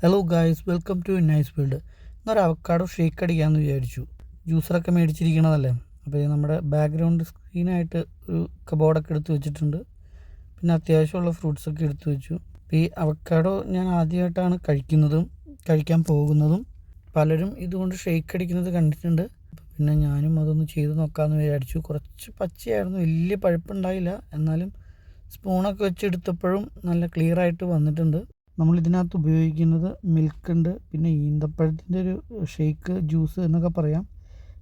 Hello guys, welcome to nice world. ഇന്നൊരു avocado shake അടിക്കാമെന്ന് വിചാരിച്ചു. ജ്യൂസറൊക്കെ മേടിച്ചിരിക്കണതല്ലേ. അപ്പോൾ ഇത് നമ്മുടെ ബാക്ക്ഗ്രൗണ്ട് സ്ക്രീനായിട്ട് ഒരു കബോർഡൊക്കെ എടുത്ത് വെച്ചിട്ടുണ്ട്. പിന്നെ അത്യാവശ്യമുള്ള ഫ്രൂട്ട്സൊക്കെ എടുത്ത് വെച്ചു. അപ്പോൾ ഈ അവക്കാഡോ ഞാൻ ആദ്യമായിട്ടാണ് കഴിക്കാൻ പോകുന്നതും. പലരും ഇതുകൊണ്ട് ഷേക്ക് അടിക്കുന്നത് കണ്ടിട്ടുണ്ട്. പിന്നെ ഞാനും അതൊന്ന് ചെയ്ത് നോക്കാമെന്ന് വിചാരിച്ചു. കുറച്ച് പച്ചയായിരുന്നു, വലിയ പഴുപ്പുണ്ടായില്ല. എന്നാലും സ്പൂണൊക്കെ വെച്ചെടുത്തപ്പോഴും നല്ല ക്ലിയറായിട്ട് വന്നിട്ടുണ്ട്. നമ്മളിതിനകത്ത് ഉപയോഗിക്കുന്നത് മിൽക്കുണ്ട്, പിന്നെ ഈന്തപ്പഴത്തിൻ്റെ ഒരു ഷേക്ക് ജ്യൂസ് എന്നൊക്കെ പറയാം,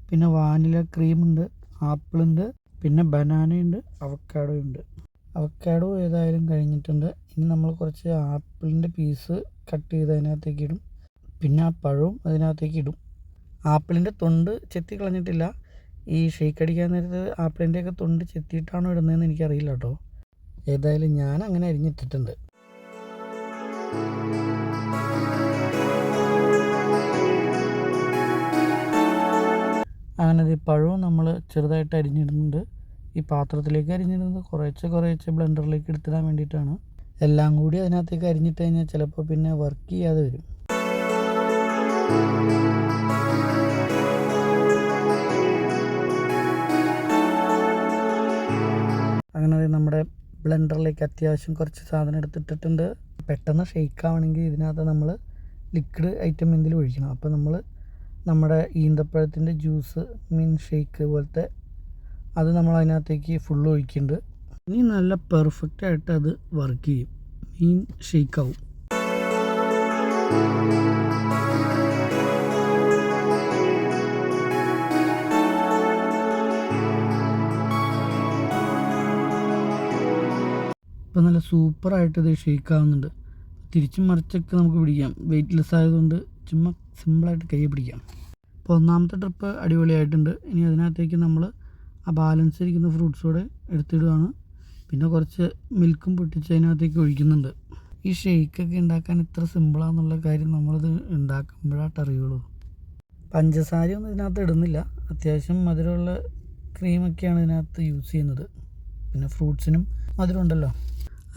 പിന്നെ വാനില ക്രീമുണ്ട്, ആപ്പിളുണ്ട്, പിന്നെ ബനാനയുണ്ട്, അവക്കാഡോ ഉണ്ട്. അവക്കാഡോ ഏതായാലും കഴിഞ്ഞിട്ടുണ്ട്. ഇനി നമ്മൾ കുറച്ച് ആപ്പിളിൻ്റെ പീസ് കട്ട് ചെയ്ത് അതിനകത്തേക്ക് ഇടും. പിന്നെ ആ പഴവും അതിനകത്തേക്ക് ഇടും. ആപ്പിളിൻ്റെ തൊണ്ട് ചെത്തി കളഞ്ഞിട്ടില്ല. ഈ ഷേക്ക് അടിക്കാൻ നേരത്ത് ആപ്പിളിൻ്റെയൊക്കെ തൊണ്ട് ചെത്തിയിട്ടാണോ ഇടുന്നതെന്ന് എനിക്കറിയില്ല കേട്ടോ. ഏതായാലും ഞാൻ അങ്ങനെ അരിഞ്ഞിട്ടിട്ടുണ്ട്. അങ്ങനെ ഈ പഴവും നമ്മൾ ചെറുതായിട്ട് അരിഞ്ഞിടുന്നുണ്ട്. ഈ പാത്രത്തിലേക്ക് അരിഞ്ഞിടുന്നത് കുറേശ്ശെ ബ്ലെൻഡറിലേക്ക് എടുത്തിടാൻ വേണ്ടിയിട്ടാണ്. എല്ലാം കൂടി അതിനകത്തേക്ക് അരിഞ്ഞിട്ട് കഴിഞ്ഞാൽ ചിലപ്പോൾ പിന്നെ വർക്ക് ചെയ്യാതെ വരും. അങ്ങനെ നമ്മുടെ ബ്ലെൻഡറിലേക്ക് അത്യാവശ്യം കുറച്ച് സാധനം എടുത്തിട്ടിട്ടുണ്ട്. പെട്ടെന്ന് ഷെയ്ക്ക് ആവണമെങ്കിൽ ഇതിനകത്ത് നമ്മൾ ലിക്വിഡ് ഐറ്റം എന്തെങ്കിലും ഒഴിക്കണം. അപ്പോൾ നമ്മൾ നമ്മുടെ ഈന്തപ്പഴത്തിൻ്റെ ജ്യൂസ് ഷേക്ക് പോലത്തെ അത് നമ്മൾ അതിനകത്തേക്ക് ഫുള്ള് ഒഴിക്കുന്നുണ്ട്. ഇനി നല്ല പെർഫെക്റ്റായിട്ട് അത് വർക്ക് ചെയ്യും, ഷേക്കാവും. ഇപ്പോൾ നല്ല സൂപ്പറായിട്ട് ഇത് ഷേക്ക് ആവുന്നുണ്ട്. തിരിച്ചും മറിച്ചൊക്കെ നമുക്ക് പിടിക്കാം. വെയ്റ്റ്ലെസ് ആയതുകൊണ്ട് ചുമ്മാ സിമ്പിളായിട്ട് കൈ പിടിക്കാം. ഇപ്പോൾ ഒന്നാമത്തെ ട്രിപ്പ് അടിപൊളിയായിട്ടുണ്ട്. ഇനി അതിനകത്തേക്ക് നമ്മൾ ആ ബാലൻസ് ഇരിക്കുന്ന ഫ്രൂട്ട്സോടെ എടുത്തിടുകയാണ്. പിന്നെ കുറച്ച് മിൽക്കും പൊട്ടിച്ച് അതിനകത്തേക്ക് ഒഴിക്കുന്നുണ്ട്. ഈ ഷേക്കൊക്കെ ഉണ്ടാക്കാൻ ഇത്ര സിമ്പിളാണെന്നുള്ള കാര്യം നമ്മളിത് ഉണ്ടാക്കുമ്പോഴായിട്ട് അറിയുള്ളൂ. പഞ്ചസാരയൊന്നും ഇതിനകത്ത് ഇടുന്നില്ല. അത്യാവശ്യം മധുരമുള്ള ക്രീമൊക്കെയാണ് ഇതിനകത്ത് യൂസ് ചെയ്യുന്നത്. പിന്നെ ഫ്രൂട്ട്സിനും മധുരമുണ്ടല്ലോ.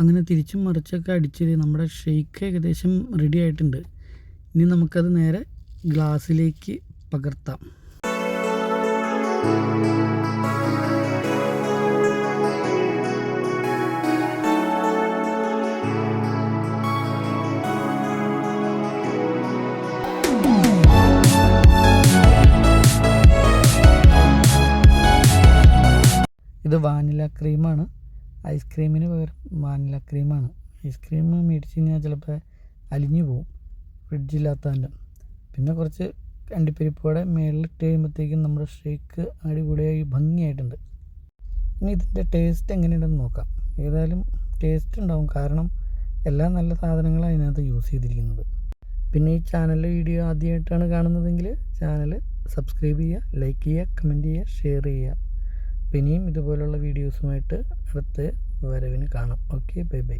അങ്ങനെ തിരിച്ചും മറിച്ചൊക്കെ അടിച്ച് നമ്മുടെ ഷേക്ക് ഏകദേശം റെഡി ആയിട്ടുണ്ട്. ഇനി നമുക്കത് നേരെ ഗ്ലാസ്സിലേക്ക് പകർത്താം. ഇത് വാനില ക്രീമാണ്. ഐസ്ക്രീമിന് പകരം വാനില ക്രീമാണ്. ഐസ്ക്രീം മേടിച്ച് കഴിഞ്ഞാൽ ചിലപ്പോൾ അലിഞ്ഞു പോവും, ഫ്രിഡ്ജില്ലാത്തതിൻ്റെ. പിന്നെ കുറച്ച് അണ്ടിപ്പരിപ്പോടെ മേളിലിട്ട് കഴിയുമ്പോഴത്തേക്കും നമ്മുടെ ഷേക്ക് അടിപൊളിയായി ഭംഗിയായിട്ടുണ്ട്. ഇനി ഇതിൻ്റെ ടേസ്റ്റ് എങ്ങനെയുണ്ടെന്ന് നോക്കാം. ഏതായാലും ടേസ്റ്റ് ഉണ്ടാവും, കാരണം എല്ലാ നല്ല സാധനങ്ങളും അതിനകത്ത് യൂസ് ചെയ്തിരിക്കുന്നത്. പിന്നെ ഈ ചാനലിലെ വീഡിയോ ആദ്യമായിട്ടാണ് കാണുന്നതെങ്കിൽ ചാനൽ സബ്സ്ക്രൈബ് ചെയ്യുക, ലൈക്ക് ചെയ്യുക, കമൻറ്റ് ചെയ്യുക, ഷെയർ ചെയ്യുക. ഇനിയും ഇതുപോലുള്ള വീഡിയോസുമായിട്ട് അടുത്ത വരവിന് കാണാം. Okay, bye bye.